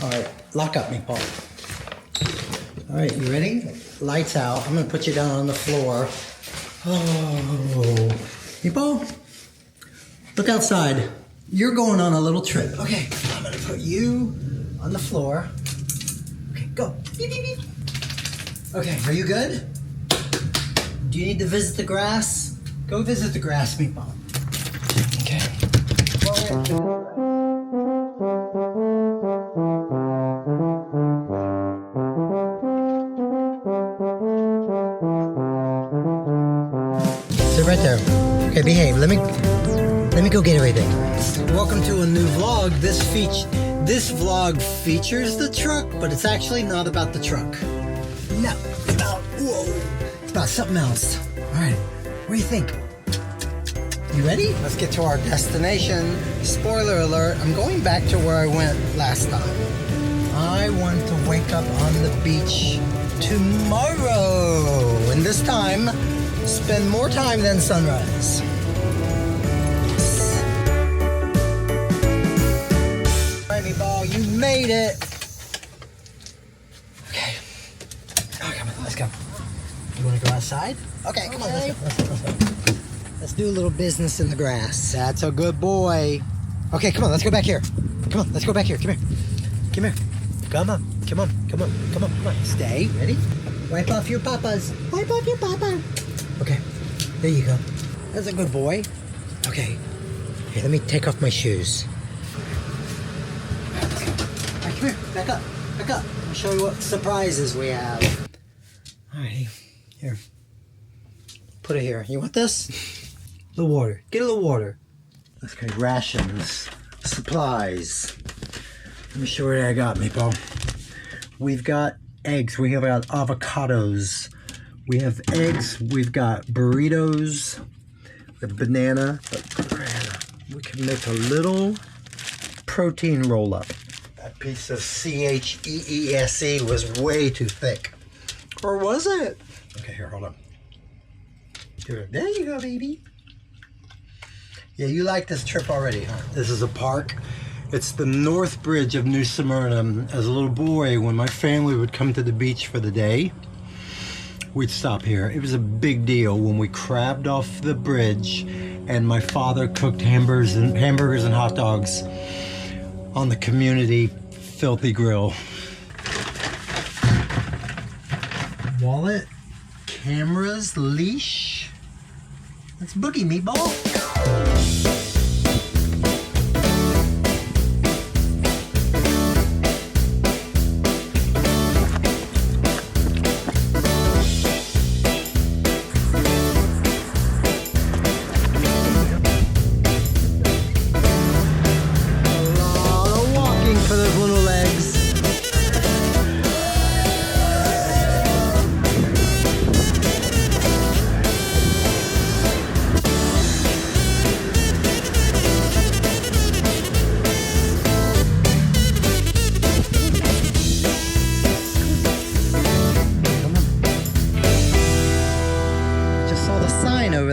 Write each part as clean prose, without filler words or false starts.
All right, lock up, Meatball. All right, you ready? Lights out. I'm gonna put you down on the floor. Oh, Meatball, look outside. You're going on a little trip. Okay, I'm gonna put you on the floor. Okay, go. Beep, beep, beep. Okay, are you good? Do you need to visit the grass? Go visit the grass, Meatball. Okay. Sit right there. Okay, behave. Let me go get everything. Welcome to a new vlog. This vlog features the truck, but it's actually not about the truck. No, it's about something else. All right, what do you think? You ready? Let's get to our destination. Spoiler alert, I'm going back to where I went last time. I want to wake up on the beach tomorrow. And this time, spend more time than sunrise. All right, Meatball, you made it. Okay. Oh, come on, let's go. You want to go outside? Okay, come on, let's go. Let's do a little business in the grass. That's a good boy. Okay, come on, let's go back here. Come on, let's go back here. Come here. Come here. Come on. Come on. Come on. Come on. Come on. Stay. Ready? Wipe off your papas. Wipe off your papa. Okay. There you go. That's a good boy. Okay. Here, let me take off my shoes. All right, come here. Back up. Back up. I'll show you what surprises we have. All right. Here. Put it here. You want this? A little water. Get a little water. Okay, rations, supplies. Let me show you what I got, Meatball. We've got eggs. We have got avocados. We have eggs. We've got burritos. We have banana. We can make a little protein roll-up. That piece of CHEESE was way too thick. Or was it? Okay, here, hold on. There you go, baby. Yeah, you like this trip already, huh? This is a park. It's the North Bridge of New Smyrna. As a little boy, when my family would come to the beach for the day, we'd stop here. It was a big deal when we crabbed off the bridge and my father cooked hamburgers and hot dogs on the community filthy grill. Wallet, cameras, leash. Let's boogie, Meatball.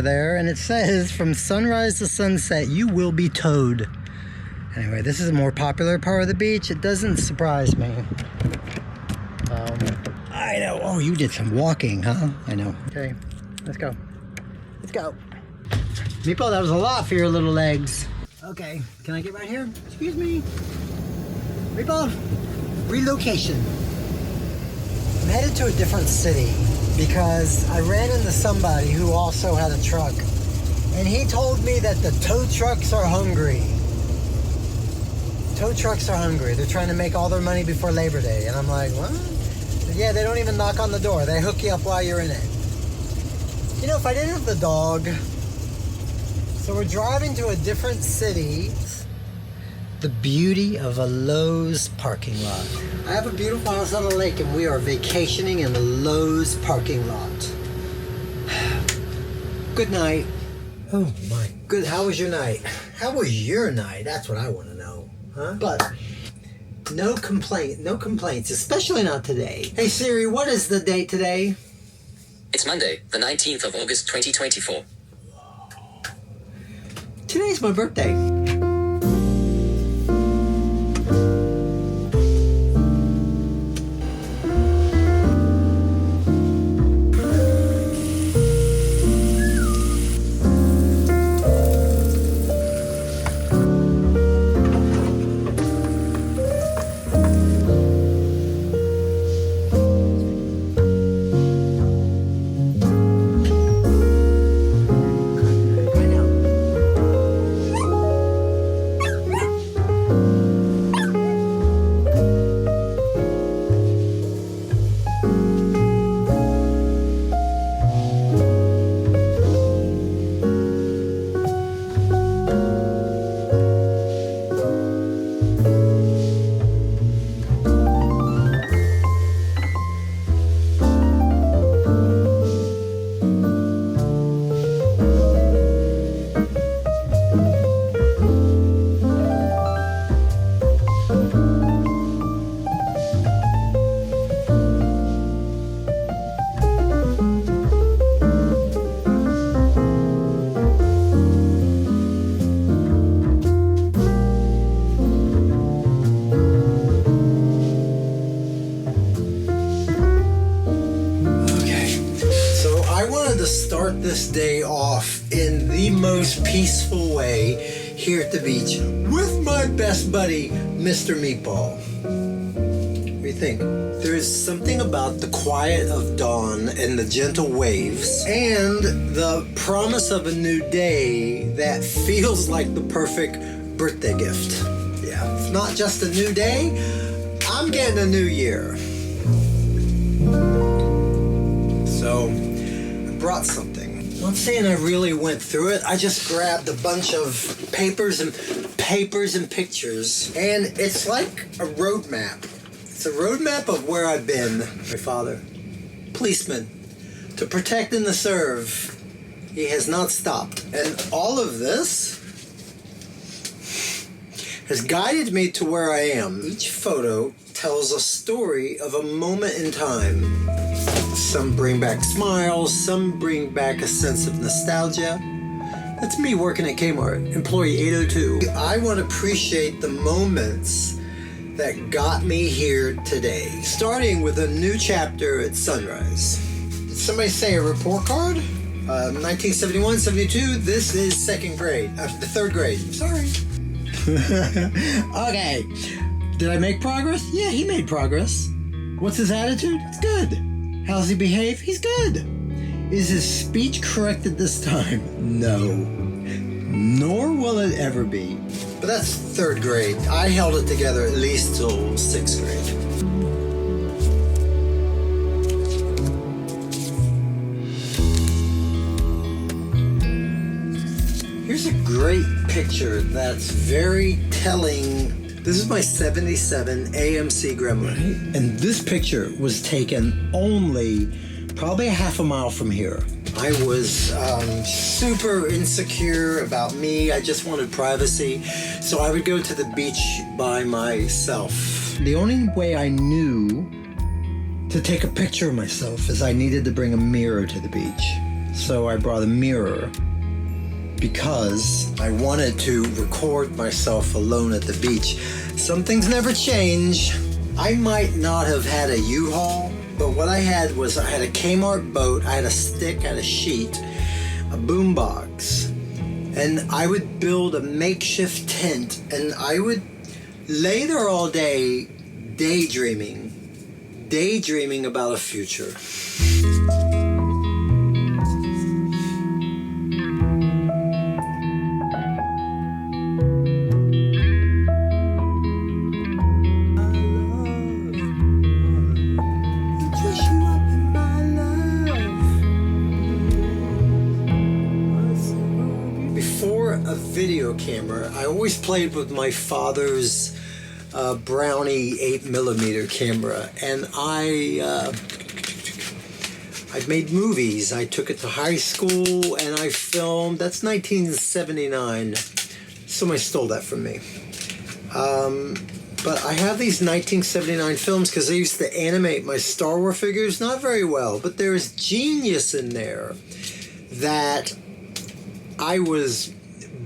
There, and it says from sunrise to sunset you will be towed. Anyway, this is a more popular part of the beach. It doesn't surprise me. I know. Oh, you did some walking, huh? I know. Okay, let's go. Let's go. Meatball, that was a lot for your little legs. Okay, can I get right here? Excuse me. Meatball, relocation. I'm headed to a different city because I ran into somebody who also had a truck, and he told me that the tow trucks are hungry. Tow trucks are hungry. They're trying to make all their money before Labor Day. And I'm like, what? Yeah, they don't even knock on the door. They hook you up while you're in it. You know, if I didn't have the dog. So we're driving to a different city. The beauty of a Lowe's parking lot. I have a beautiful house on the lake and we are vacationing in the Lowe's parking lot. Good night. Oh my good, how was your night? How was your night? That's what I want to know, huh? But no complaints, especially not today. Hey Siri, what is the date today? It's Monday, the 19th of August, 2024. Today's my birthday. this day off in the most peaceful way here at the beach with my best buddy, Mr. Meatball. What do you think? There's something about the quiet of dawn and the gentle waves and the promise of a new day that feels like the perfect birthday gift. Yeah, it's not just a new day, I'm getting a new year. So, I brought something. I'm not saying I really went through it. I just grabbed a bunch of papers and pictures. And it's like a roadmap. It's a roadmap of where I've been. My father, policeman, to protect and to serve. He has not stopped. And all of this has guided me to where I am. Each photo tells a story of a moment in time. Some bring back smiles, some bring back a sense of nostalgia. That's me working at Kmart, employee 802. I want to appreciate the moments that got me here today, starting with a new chapter at sunrise. Did somebody say a report card? 1971, 72, this is the third grade. Sorry. Okay. Did I make progress? Yeah, he made progress. What's his attitude? It's good. How does he behave? He's good. Is his speech corrected this time? No. Nor will it ever be. But that's third grade. I held it together at least till sixth grade. Here's a great picture that's very telling. This is my 77 AMC Gremlin. And this picture was taken only probably a half a mile from here. I was super insecure about me. I just wanted privacy. So I would go to the beach by myself. The only way I knew to take a picture of myself is I needed to bring a mirror to the beach. So I brought a mirror because I wanted to record myself alone at the beach. Some things never change. I might not have had a U-Haul, but what I had was I had a Kmart boat, I had a stick, I had a sheet, a boombox, and I would build a makeshift tent, and I would lay there all day daydreaming about a future. Video camera. I always played with my father's Brownie 8mm camera, and I made movies. I took it to high school and I filmed. That's 1979. Somebody stole that from me. But I have these 1979 films because I used to animate my Star Wars figures, not very well, but there is genius in there that I was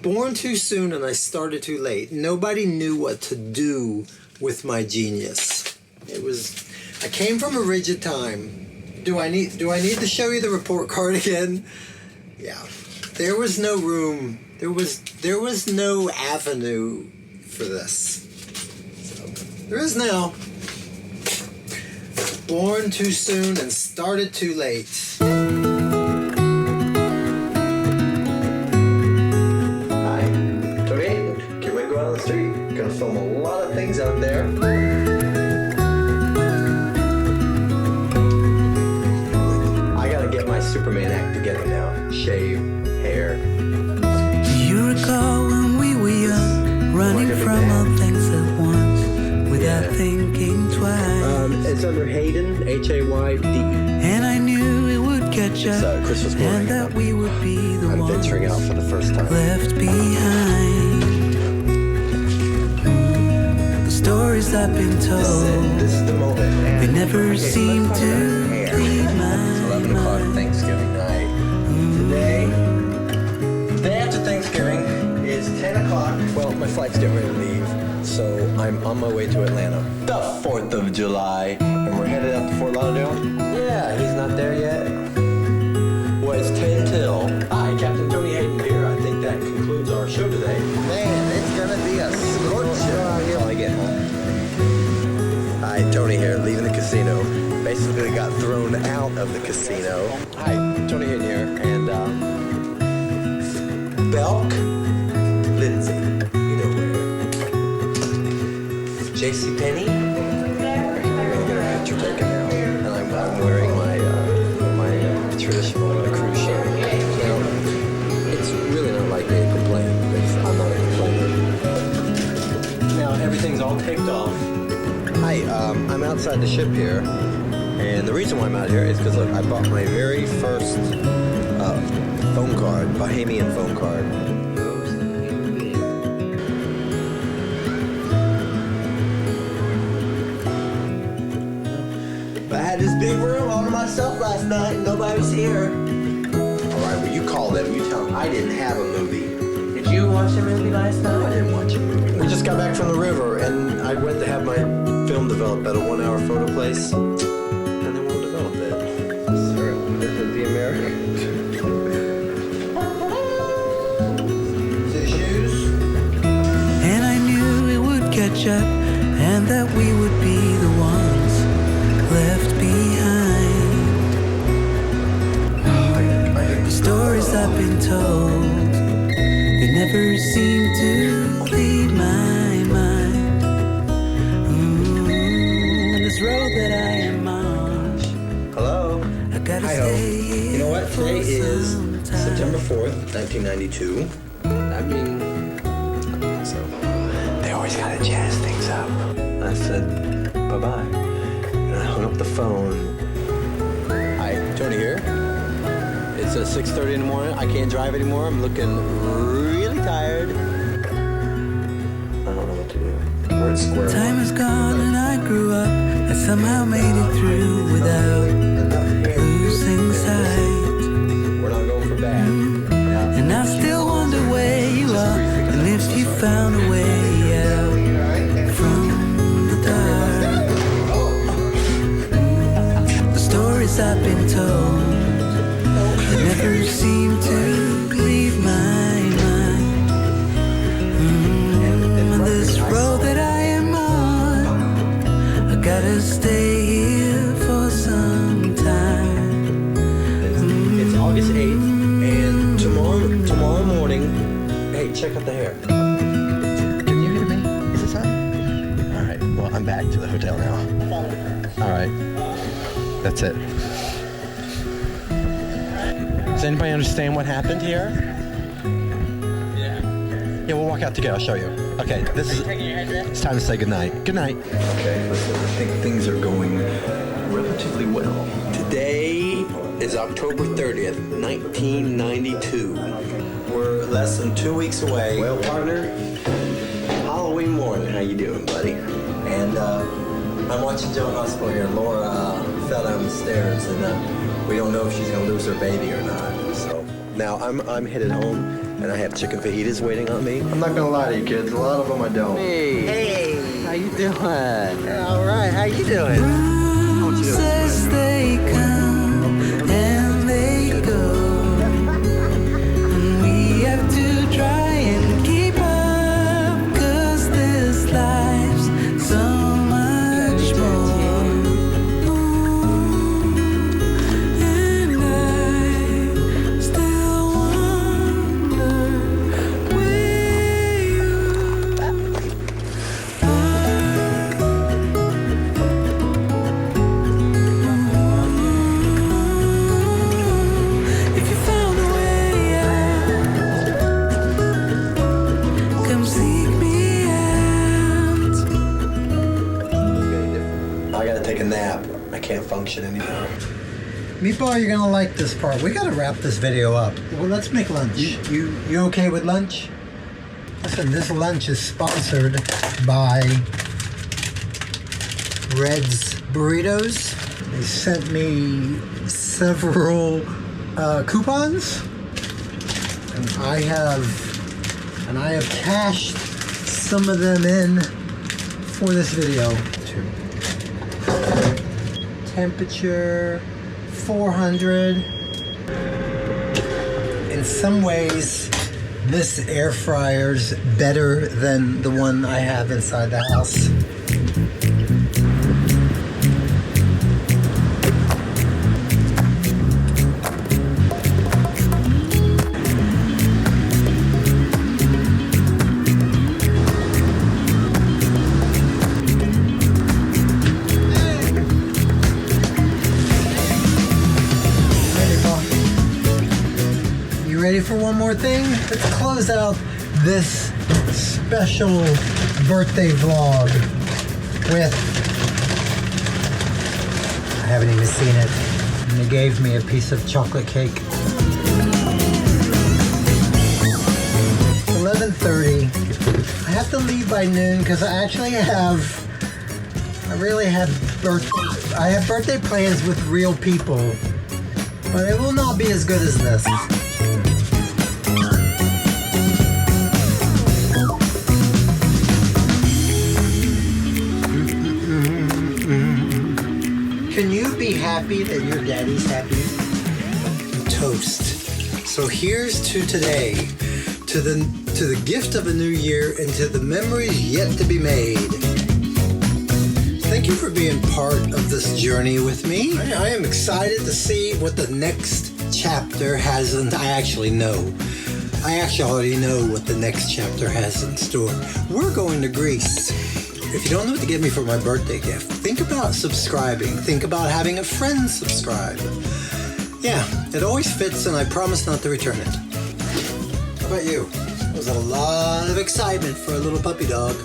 born too soon and I started too late. Nobody knew what to do with my genius. I came from a rigid time. Do I need to show you the report card again? Yeah. There was no room. There was no avenue for this. So, there is now. Born too soon and started too late. Gonna film a lot of things out there. I gotta get my Superman act together now. Shave, hair. Do you recall when we were young, running from all things at once, without thinking twice? It's under Hayden, Hayden. And I knew it would catch up, It's Christmas morning. and that we would be the I'm ones venturing out for the first time. left behind. Stories I've been told, This is the moment. they never seem to leave It's my 11 o'clock mind. Thanksgiving night. Today, the day after Thanksgiving is 10 o'clock. Well, my flight's getting ready to leave, so I'm on my way to Atlanta. The 4th of July, and we're headed up to Fort Lauderdale. Yeah, he's not there yet. Well, it's 10 till. show today. Man, it's gonna be a scorcher out here. That's all I get, huh? Hi, Tony here, leaving the casino. Basically got thrown out of the casino. Hi, Tony here, and Belk, Lindsay, you know where. JCPenney. We're gonna get our picture taken now, and I'm wearing my traditional cruise ship. Now, it's really not like me to complain because I'm not a complainer. Now everything's all taped off. Hi, I'm outside the ship here, and the reason why I'm out here is because look, I bought my very first phone card, Bahamian phone card. I had this big room all to myself last night, and nobody was here. All right, well you call them, you tell them I didn't have a movie. Did you watch a movie last No, I night? didn't watch a movie. We just got back from the river, and I went to have my film developed at a 1-hour photo place, and they won't develop it. Sir, this is the American. See the shoes? And I knew it would catch up, and that we would be the ones left behind. The stories I've been told, they never seem to leave my mind. This road that I am on, Hello? I gotta Hi-ho. stay here. You know what? for Today is some time. September 4th, 1992. I mean, so they always gotta jazz things up. I said bye-bye, and I hung up the phone. Hi, Tony here. It's 6:30 in the morning. I can't drive anymore. I'm looking really tired. I don't know what to do. We're at square Time one. is gone and I grew up. I somehow made it through without losing sight. We're not going for bad. And I still wonder where you are, and if you found a way out from the dark. The stories I've been told, they never seem to leave my mind. This road that I am on, I gotta stay here for some time. It's August 8th, and tomorrow morning. Hey, check out the hair. Can you hear me? Is this on? All right. Well, I'm back to the hotel now. All right. That's it. Does anybody understand what happened here? Yeah, we'll walk out together. I'll show you. Okay, this is. It's time to say goodnight. Good night. Okay, listen. I think things are going relatively well. Today is October 30th, 1992. We're less than 2 weeks away. Well, partner, Halloween morning. How you doing, buddy? And I'm watching Joe Hospital here. Laura fell down the stairs, and we don't know if she's gonna lose her baby or not. So now I'm headed home, and I have chicken fajitas waiting on me. I'm not gonna lie to you, kids. A lot of them I don't. Hey, how you doing? All right, how you doing? Says they come and they go, and we have to try and keep up, 'cause this life's so much more. And I still wonder where you are. If you found a way out, come seek me out. I gotta take a nap. I can't function anymore. Meatball, you're gonna like this part. We gotta wrap this video up. Well, let's make lunch. You okay with lunch? Listen, this lunch is sponsored by Red's Burritos. They sent me several coupons, and I have cashed some of them in for this video. Temperature 400. In some ways, This air fryer's better than the one I have inside the house. Ready for one more thing? Let's close out this special birthday vlog with, I haven't even seen it, and they gave me a piece of chocolate cake. 11:30. I have to leave by noon because I really have birthday plans with real people, but it will not be as good as this. Can you be happy that your daddy's happy? Toast. So here's to today, to the gift of a new year, and to the memories yet to be made. Thank you for being part of this journey with me. I am excited to see what the next chapter has, and I actually already know what the next chapter has in store. We're going to Greece. If you don't know what to get me for my birthday gift, think about subscribing. Think about having a friend subscribe. Yeah, it always fits, and I promise not to return it. How about you? It was a lot of excitement for a little puppy dog.